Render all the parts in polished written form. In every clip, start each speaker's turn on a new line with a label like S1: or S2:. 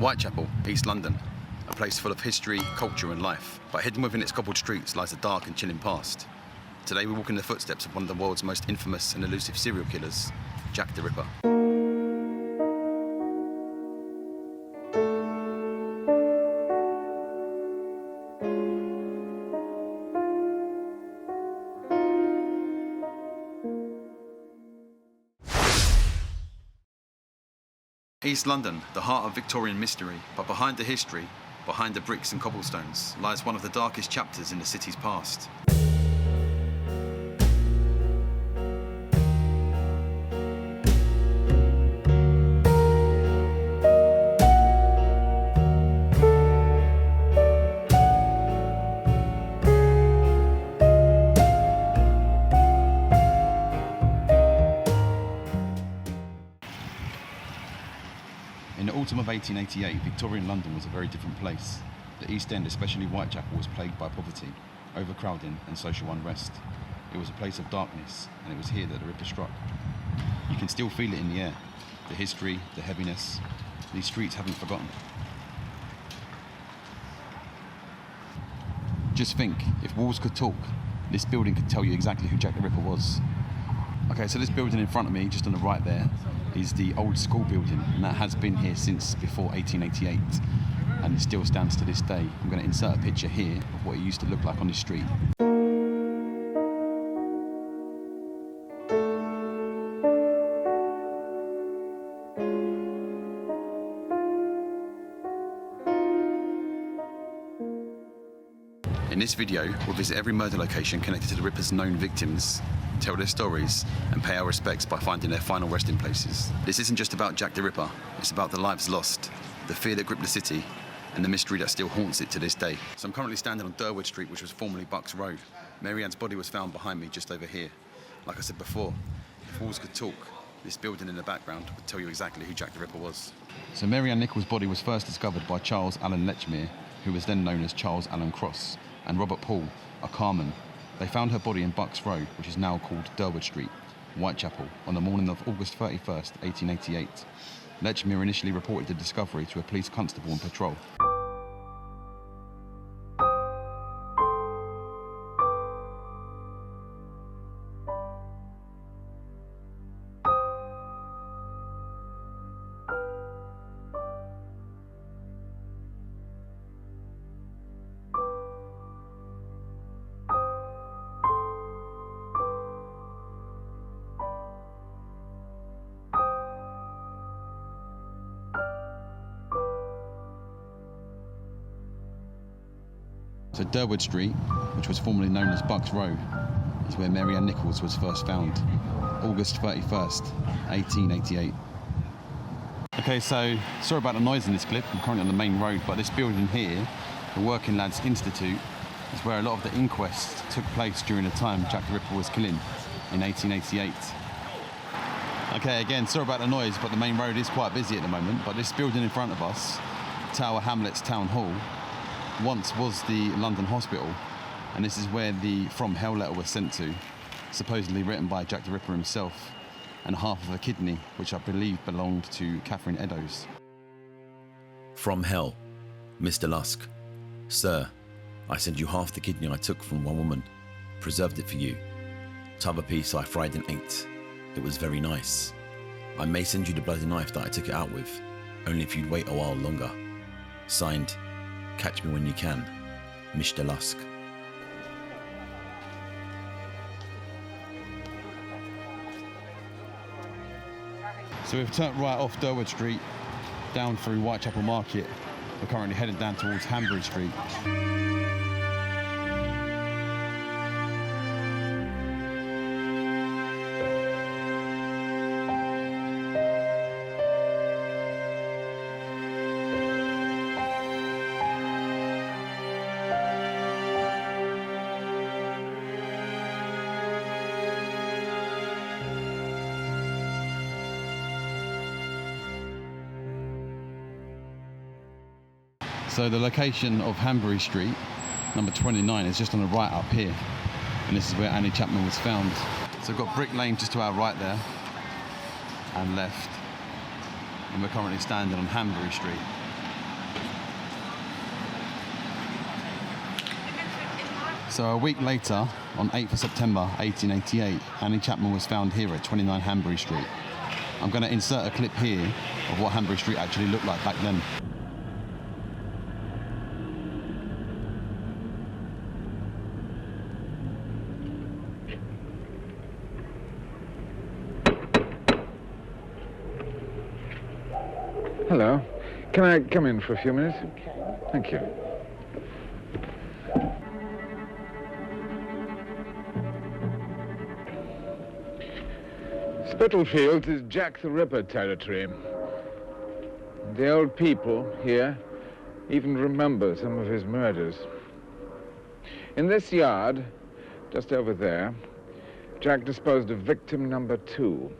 S1: Whitechapel, East London, a place full of history, culture and life, but hidden within its cobbled streets lies a dark and chilling past. Today we walk in the footsteps of one of the world's most infamous and elusive serial killers, Jack the Ripper. East London, the heart of Victorian mystery, but behind the history, behind the bricks and cobblestones, lies one of the darkest chapters in the city's past. In the autumn of 1888, Victorian London was a very different place. The East End, especially Whitechapel, was plagued by poverty, overcrowding and social unrest. It was a place of darkness, and it was here that the Ripper struck. You can still feel it in the air, the history, the heaviness. These streets haven't forgotten. Just think, if walls could talk, this building could tell you exactly who Jack the Ripper was. Okay, so this building in front of me, just on the right there, is the old school building, and that has been here since before 1888, and it still stands to this day. I'm going to insert a picture here of what it used to look like on this street. In this video, we'll visit every murder location connected to the Ripper's known victims, tell their stories, and pay our respects by finding their final resting places. This isn't just about Jack the Ripper, it's about the lives lost, the fear that gripped the city, and the mystery that still haunts it to this day. So I'm currently standing on Durward Street, which was formerly Bucks Road. Mary Ann's body was found behind me just over here. Like I said before, if walls could talk, this building in the background would tell you exactly who Jack the Ripper was. So Mary Ann Nichols' body was first discovered by Charles Allen Lechmere, who was then known as Charles Allen Cross, and Robert Paul, a carman. They found her body in Bucks Road, which is now called Durward Street, Whitechapel, on the morning of August 31st, 1888. Lechmere initially reported the discovery to a police constable on patrol. So Durward Street, which was formerly known as Bucks Road, is where Mary Ann Nichols was first found, August 31st, 1888. Okay, so sorry about the noise in this clip. I'm currently on the main road, but this building here, the Working Lads Institute, is where a lot of the inquests took place during the time Jack the Ripper was killing in 1888. Okay, again, sorry about the noise, but the main road is quite busy at the moment. But this building in front of us, Tower Hamlets Town Hall, once was the London Hospital, and this is where the From Hell letter was sent to, supposedly written by Jack the Ripper himself, and half of a kidney, which I believe belonged to Catherine Eddowes.
S2: From hell, Mr. Lusk. Sir, I send you half the kidney I took from one woman, preserved it for you. T'other piece I fried and ate. It was very nice. I may send you the bloody knife that I took it out with, only if you'd wait a while longer. Signed, Catch me when you can, Mr. Lusk.
S1: So we've turned right off Durward Street, down through Whitechapel Market. We're currently headed down towards Hanbury Street. So the location of Hanbury Street, number 29, is just on the right up here. And this is where Annie Chapman was found. So we've got Brick Lane just to our right there, and left. And we're currently standing on Hanbury Street. So a week later, on 8th of September 1888, Annie Chapman was found here at 29 Hanbury Street. I'm going to insert a clip here of what Hanbury Street actually looked like back then.
S3: Hello. Can I come in for a few minutes?
S4: Okay.
S3: Thank you. Spitalfields is Jack the Ripper territory. The old people here even remember some of his murders. In this yard, just over there, Jack disposed of victim number 2,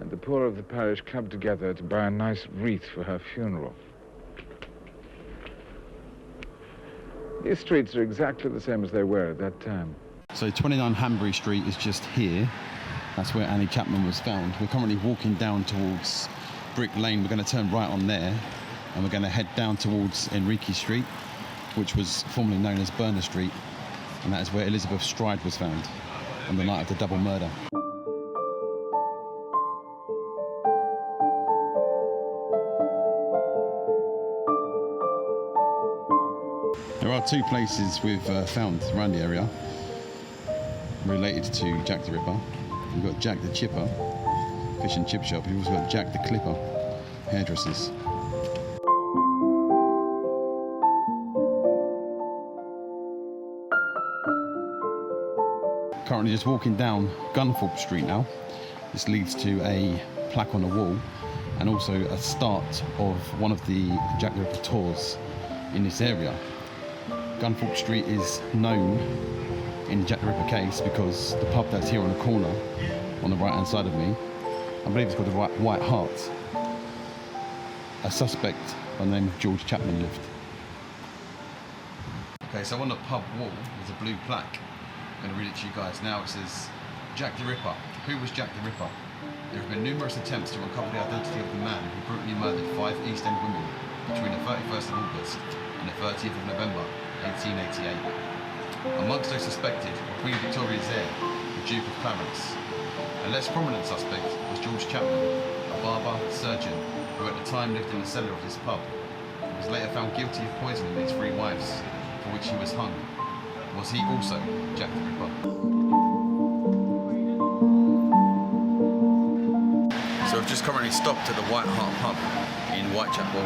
S3: and the poor of the parish clubbed together to buy a nice wreath for her funeral. These streets are exactly the same as they were at that time.
S1: So 29 Hanbury Street is just here. That's where Annie Chapman was found. We're currently walking down towards Brick Lane. We're going to turn right on there, and we're going to head down towards Henriques Street, which was formerly known as Burner Street, and that is where Elizabeth Stride was found on the night of the double murder. There are 2 places we've found around the area related to Jack the Ripper. We've got Jack the Chipper, fish and chip shop. We've also got Jack the Clipper, hairdressers. Currently just walking down Gunthorpe Street now. This leads to a plaque on the wall and also a start of one of the Jack the Ripper tours in this area. Gunthorpe Street is known in Jack the Ripper case because the pub that's here on the corner, on the right hand side of me, I believe it's called the White Hart. A suspect by the name of George Chapman lived. Okay, so on the pub wall there's a blue plaque. I'm going to read it to you guys now. It says, Jack the Ripper. Who was Jack the Ripper? There have been numerous attempts to uncover the identity of the man who brutally murdered 5 East End women between the 31st of August and the 30th of November 1888. Amongst those suspected were Queen Victoria's heir, the Duke of Clarence. A less prominent suspect was George Chapman, a barber, surgeon, who at the time lived in the cellar of this pub. He was later found guilty of poisoning his 3 wives, for which he was hung. Was he also Jack the Ripper? So we've just currently stopped at the White Hart Pub in Whitechapel,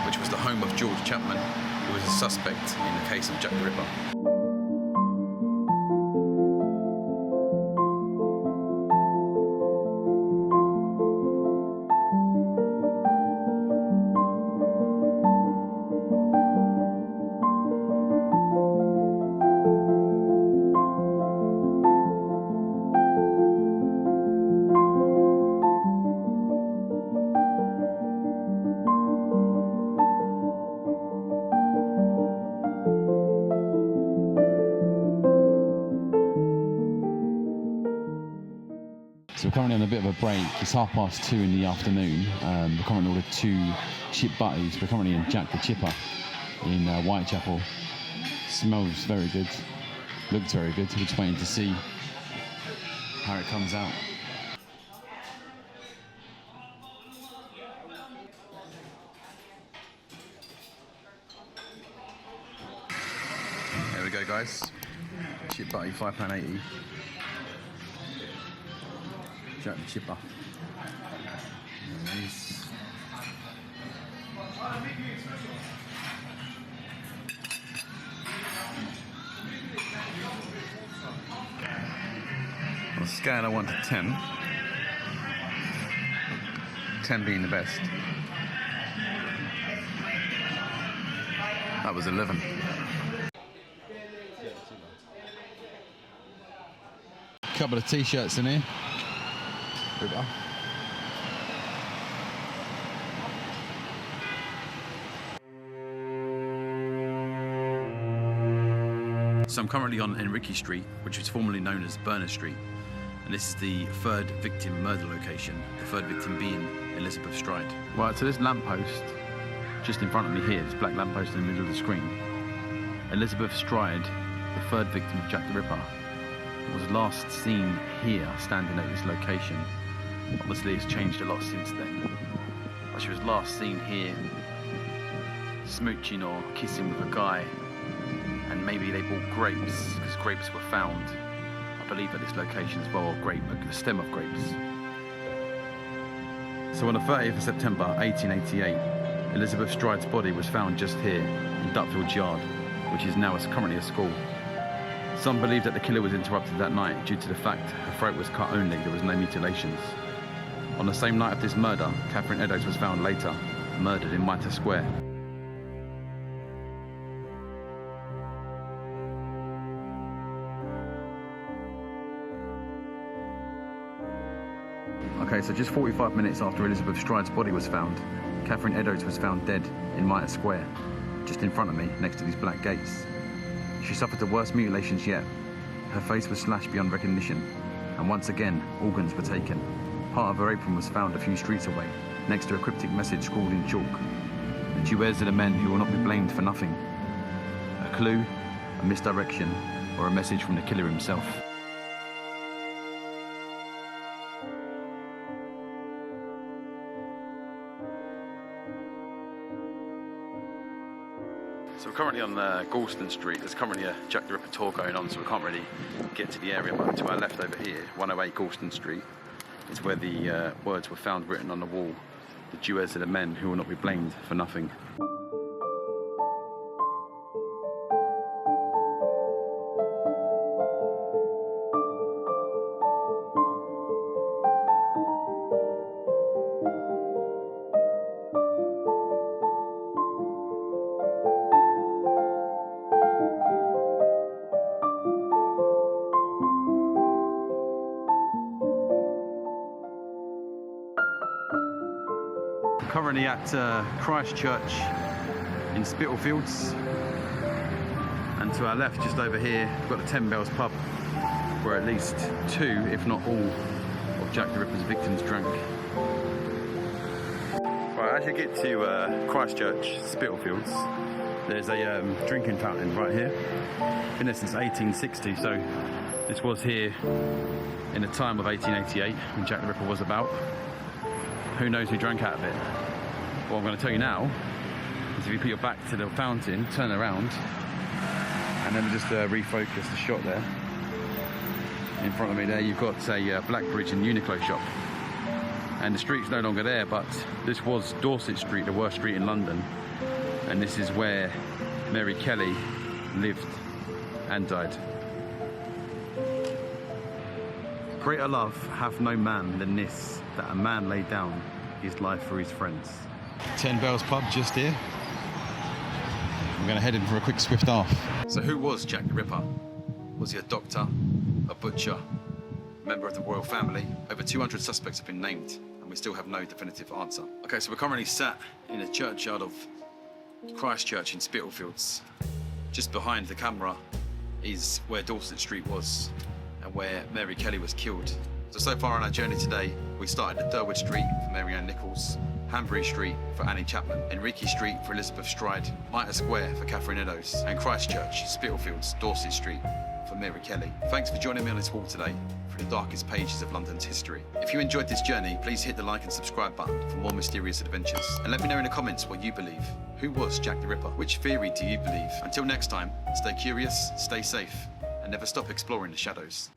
S1: which was the home of George Chapman, who was a suspect in the case of Jack the Ripper. So we're currently on a bit of a break. It's 2:30 in the afternoon. We're currently ordered 2 chip butties. We're currently in Jack the Chipper in Whitechapel. Smells very good. Looks very good. We're just waiting to see how it comes out. There we go, guys. Chip butty, £5.80. Jack the Chipper. Nice. On a scale of 1 to 10, 10 being the best, that was 11. Couple of t-shirts in here. So I'm currently on Henriques Street, which was formerly known as Burner Street, and this is the 3rd victim murder location, the 3rd victim being Elizabeth Stride. Right, so this lamppost just in front of me here, this black lamppost in the middle of the screen, Elizabeth Stride the third victim of Jack the Ripper, was last seen here, standing at this location. Obviously, it's changed a lot since then. But she was last seen here, smooching or kissing with a guy, and maybe they bought grapes, because grapes were found, I believe, at this location as well, or a stem of grapes. So on the 30th of September 1888, Elizabeth Stride's body was found just here in Dutfield's yard, which is now currently a school. Some believe that the killer was interrupted that night due to the fact her throat was cut only, there was no mutilations. On the same night of this murder, Catherine Eddowes was found later, murdered in Mitre Square. Okay, so just 45 minutes after Elizabeth Stride's body was found, Catherine Eddowes was found dead in Mitre Square, just in front of me, next to these black gates. She suffered the worst mutilations yet. Her face was slashed beyond recognition, and once again, organs were taken. Part of her apron was found a few streets away, next to a cryptic message scrawled in chalk. The Jewels are the men who will not be blamed for nothing. A clue, a misdirection, or a message from the killer himself. So we're currently on Goulston Street. There's currently a Jack the Ripper tour going on, so we can't really get to the area. But to our left over here, 108 Goulston Street, is where the words were found written on the wall. The Jewels are the men who will not be blamed for nothing. Currently at Christ Church in Spitalfields, and to our left, just over here, we've got the 10 Bells Pub, where at least 2, if not all, of Jack the Ripper's victims drank. Right, as you get to Christ Church, Spitalfields, there's a drinking fountain right here. Been there since 1860, so this was here in the time of 1888 when Jack the Ripper was about. Who knows who drank out of it? What I'm going to tell you now is if you put your back to the fountain, turn around, and then just refocus the shot there. In front of me there, you've got a Blackbridge and Uniqlo shop. And the street's no longer there, but this was Dorset Street, the worst street in London. And this is where Mary Kelly lived and died. Greater love hath no man than this, that a man lay down his life for his friends. 10 Bells Pub just here. I'm going to head in for a quick swift half. So who was Jack the Ripper? Was he a doctor, a butcher, a member of the royal family? Over 200 suspects have been named, and we still have no definitive answer. Okay, so we're currently sat in a churchyard of Christ Church in Spitalfields. Just behind the camera is where Dorset Street was and where Mary Kelly was killed. So far on our journey today, we started at Durward Street for Mary Ann Nichols, Hanbury Street for Annie Chapman, Henriques Street for Elizabeth Stride, Mitre Square for Catherine Eddowes, and Christ Church, Spitalfields, Dorset Street for Mary Kelly. Thanks for joining me on this walk today through the darkest pages of London's history. If you enjoyed this journey, please hit the like and subscribe button for more mysterious adventures. And let me know in the comments what you believe. Who was Jack the Ripper? Which theory do you believe? Until next time, stay curious, stay safe, and never stop exploring the shadows.